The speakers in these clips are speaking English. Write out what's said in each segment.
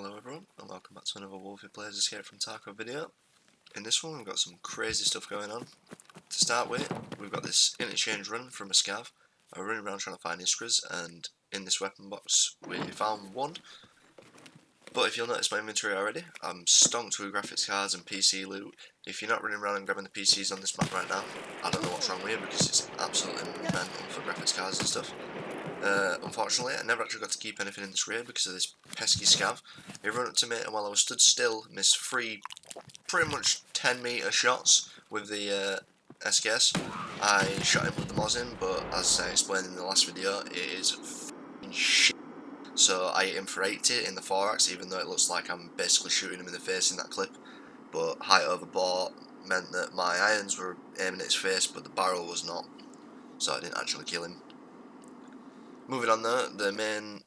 Hello everyone, and welcome back to another Wolfie Plays Escape from Tarkov video. In this one we've got some crazy stuff going on. To start with, we've got this interchange run from a scav. I'm running around trying to find iskras, and in this weapon box we found one. But if you'll notice my inventory already, I'm stonked with graphics cards and PC loot. If you're not running around and grabbing the PCs on this map right now, I don't know what's wrong with you because it's absolutely mental for graphics cards and stuff. Unfortunately, I never actually got to keep anything in this raid because of this pesky scav. He ran up to me, and while I was stood still, missed three pretty much 10-meter shots with the SKS. I shot him with the Mosin, but as I explained in the last video, it is f***ing shit. So I hit him for 80 in the thorax, even though it looks like I'm basically shooting him in the face in that clip. But height over bore meant that my irons were aiming at his face, but the barrel was not, so I didn't actually kill him. Moving on though, the main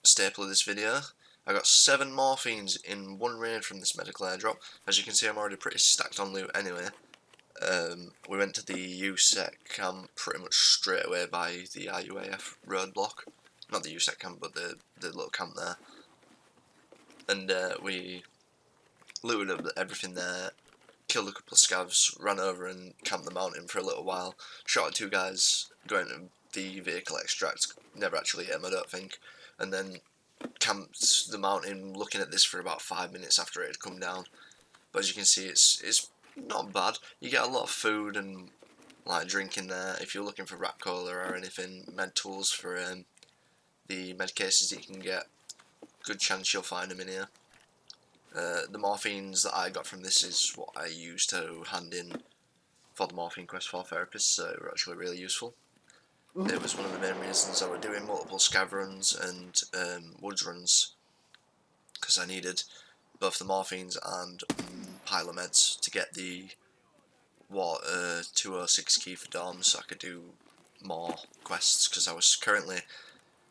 staple of this video, I got 7 morphines in one raid from this medical airdrop. As you can see, I'm already pretty stacked on loot anyway. We went to the USEC camp pretty much straight away by the RUAF roadblock. Not the USEC camp, but the little camp there. And we looted up everything there, killed a couple of scavs, ran over and camped the mountain for a little while, shot at 2 guys going to the vehicle extract, never actually hit him I don't think, and then camped the mountain looking at this for about 5 minutes after it had come down. But as you can see, it's not bad. You get a lot of food and like drinking there. If you're looking for rat cola or anything, med tools for the med cases that you can get, good chance you'll find them in here. The morphines that I got from this is what I used to hand in for the morphine quest for therapists, so they were actually really useful. It was one of the main reasons I was doing multiple scav runs and woods runs, because I needed both the morphines and pilomeds to get the 206 key for dorms, so I could do more quests, because I was currently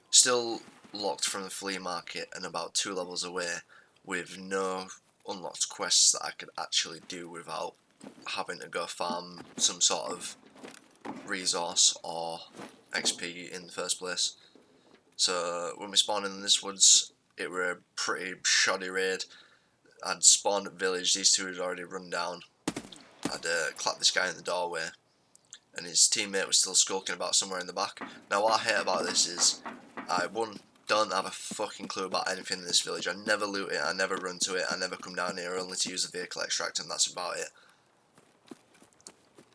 still locked from the flea market and about 2 levels away with no unlocked quests that I could actually do without having to go farm some sort of resource or XP in the first place. So when we spawned in this woods, it were a pretty shoddy raid. I'd spawned at village, these 2 had already run down. I'd clapped this guy in the doorway, and his teammate was still skulking about somewhere in the back. Now what I hate about this is, I don't have a fucking clue about anything in this village. I never loot it, I never run to it, I never come down here only to use the vehicle extract, and that's about it.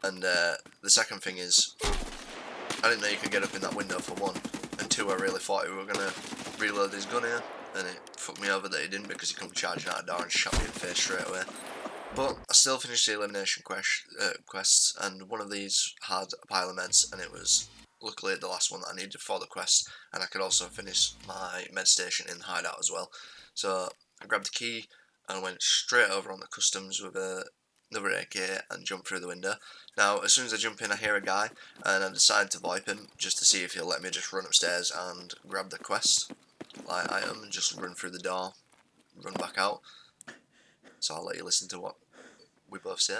And the second thing is, I didn't know you could get up in that window for 1, and 2, I really thought he were going to reload his gun here, and it fucked me over that he didn't because he come charging out the door and shot me in the face straight away. But I still finished the elimination quests, and one of these had a pile of meds, and it was luckily the last one that I needed for the quest, and I could also finish my med station in the hideout as well. So I grabbed the key and went straight over on the customs with another AK and jumped through the window. Now as soon as I jump in, I hear a guy, and I decide to VoIP him just to see if he'll let me just run upstairs and grab the quest like item and just run through the door, run back out. So I'll let you listen to what we both say.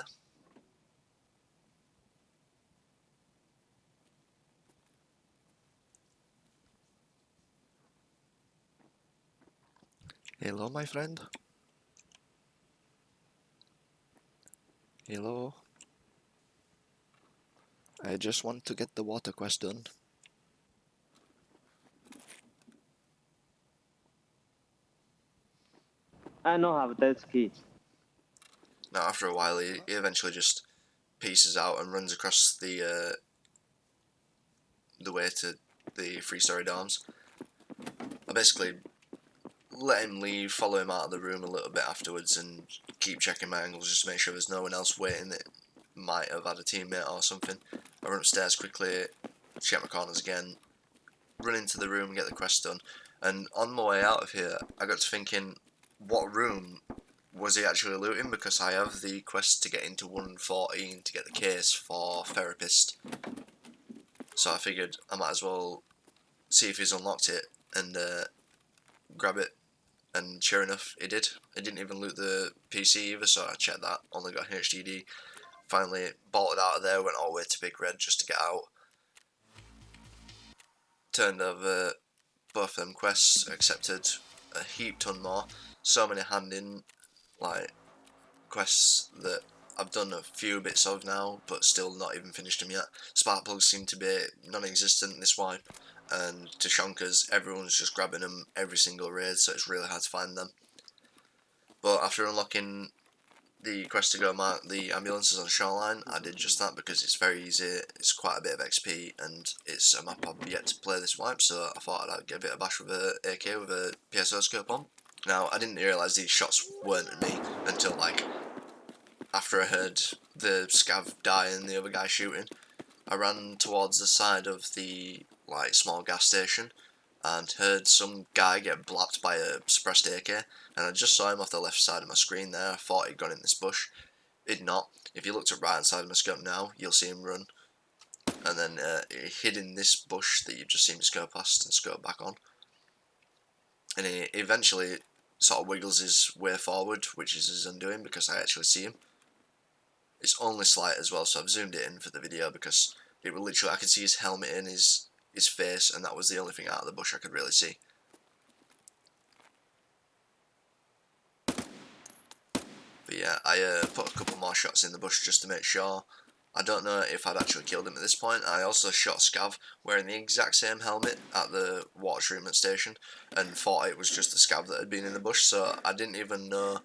Hello, my friend. Hello. I just want to get the water quest done. I know how that's key. Now after a while he eventually just pieces out and runs across the way to the 3-story dorms. I basically let him leave, follow him out of the room a little bit afterwards, and keep checking my angles just to make sure there's no one else waiting that might have had a teammate or something. I run upstairs quickly, check my corners again, run into the room and get the quest done. And on my way out of here, I got to thinking, what room was he actually looting? Because I have the quest to get into 114 to get the case for therapist. So I figured I might as well see if he's unlocked it and grab it. And sure enough, he did. He didn't even loot the PC either, so I checked that. Only got an HDD. Finally bolted out of there, went all the way to Big Red just to get out. Turned over both of them quests, accepted a heap ton more. So many hand-in like quests that I've done a few bits of now, but still not even finished them yet. Spark plugs seem to be non-existent this wipe, and Tashonkers, everyone's just grabbing them every single raid, so it's really hard to find them. But after unlocking the quest to go mark the ambulances on Shoreline, I did just that because it's very easy, it's quite a bit of XP, and it's a map I've yet to play this wipe, so I thought I'd give it a bash with a AK with a PSO scope on. Now, I didn't realise these shots weren't at me until like after I heard the scav die and the other guy shooting. I ran towards the side of the like small gas station and heard some guy get blapped by a suppressed AK, and I just saw him off the left side of my screen there. I thought he'd gone in this bush. He'd not. If you looked at right hand side of my scope now, you'll see him run, and then he hid in this bush that you've just seen me scope past and scope back on, and he eventually sort of wiggles his way forward, which is his undoing because I actually see him. It's only slight as well, so I've zoomed it in for the video because it will literally, I could see his helmet in his face, and that was the only thing out of the bush I could really see. But yeah, I put a couple more shots in the bush just to make sure. I don't know if I'd actually killed him at this point. I also shot Scav wearing the exact same helmet at the water treatment station and thought it was just the Scav that had been in the bush, so I didn't even know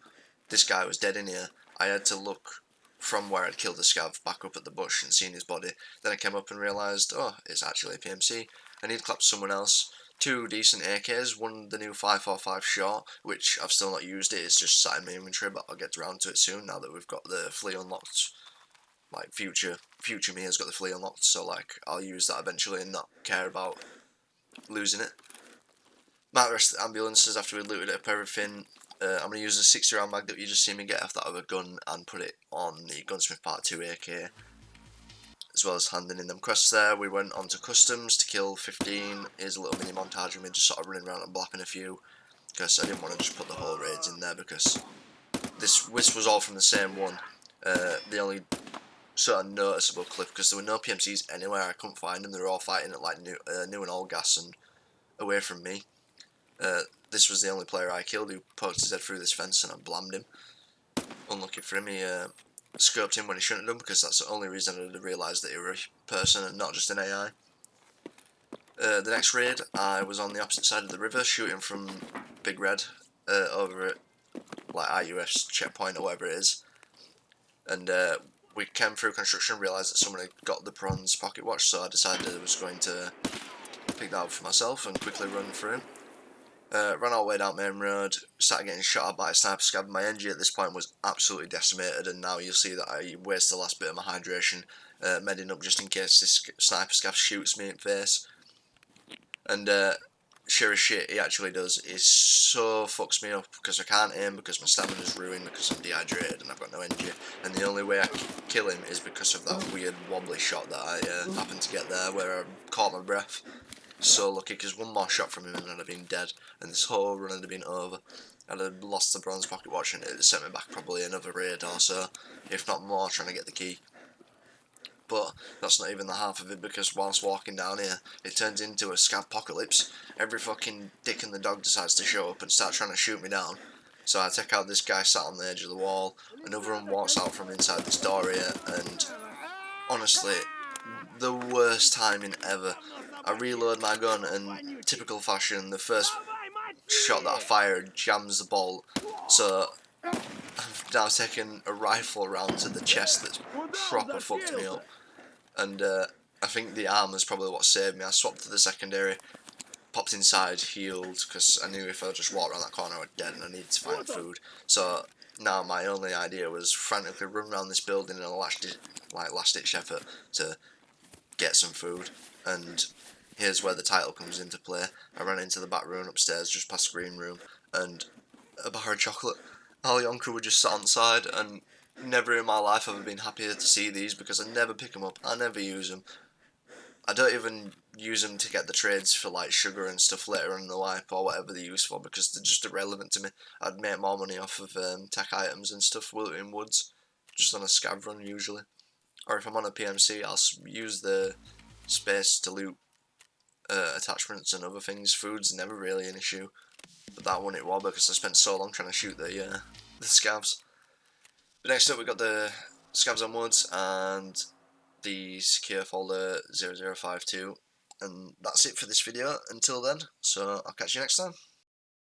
this guy was dead in here. I had to look from where I'd killed the Scav back up at the bush and seen his body. Then I came up and realised, oh, it's actually a PMC, and he'd clapped someone else. Two decent AKs, one the new 545 short, which I've still not used it, it's just sat in my inventory, but I'll get around to it soon now that we've got the flea unlocked. Like, future me has got the flea unlocked, so like, I'll use that eventually and not care about losing it. Might rest the ambulances after we looted up everything. I'm going to use a 60 round mag that you just see me get off that other gun and put it on the Gunsmith Part 2 AK, as well as handing in them quests there. We went on to customs to kill 15. Here's a little mini montage of me just sort of running around and blapping a few, because I didn't want to just put the whole raids in there, because this was all from the same one. The only sort of noticeable clip, because there were no PMCs anywhere, I couldn't find them, they were all fighting at like new and old gas and away from me. This was the only player I killed who poked his head through this fence, and I blammed him. Unlucky for him, he scoped him when he shouldn't have done, because that's the only reason I'd have realised that he was a person and not just an AI. The next raid, I was on the opposite side of the river, shooting from Big Red over at like IUS checkpoint or whatever it is, and we came through construction and realised that someone had got the Prawns pocket watch, so I decided I was going to pick that up for myself and quickly run through him. Ran all the way down main road, started getting shot at by a sniper scav. My NG at this point was absolutely decimated, and now you'll see that I wasted the last bit of my hydration, medding up just in case this sniper scav shoots me in the face. And sure as shit, he actually does. It so fucks me up because I can't aim, because my stamina's ruined, because I'm dehydrated and I've got no energy. And the only way I can kill him is because of that weird wobbly shot that I happened to get there, where I caught my breath. So lucky, because one more shot from him and I'd have been dead, and this whole run would have been over. I'd have lost the bronze pocket watch, and it would have sent me back probably another raid or so, if not more, trying to get the key. But that's not even the half of it, because whilst walking down here, it turns into a scavpocalypse. Every fucking dick and the dog decides to show up and start trying to shoot me down. So I take out this guy sat on the edge of the wall, another one walks out from inside this door here, and honestly, the worst timing ever. I reload my gun, and typical fashion, the first shot that I fired jams the bolt, so I've now taken a rifle round to the chest that's proper fucked me up, and I think the arm is probably what saved me. I swapped to the secondary, popped inside, healed, because I knew if I just walked around that corner I was dead and I needed to find food. So now my only idea was frantically run around this building in a last-ditch effort to get some food, and here's where the title comes into play. I ran into the back room upstairs, just past the green room, and a bar of chocolate. Ali Yonker were just sat on the side, and never in my life have I been happier to see these, because I never pick them up, I never use them. I don't even use them to get the trades for like sugar and stuff later on in the wipe or whatever they're used for, because they're just irrelevant to me. I'd make more money off of tech items and stuff in woods, just on a scav run usually. Or if I'm on a PMC, I'll use the space to loot attachments and other things. Food's never really an issue. but that won it well because I spent so long trying to shoot the scavs. But next up we got the scavs on woods and the secure folder 0052, and that's it for this video until then, so I'll catch you next time.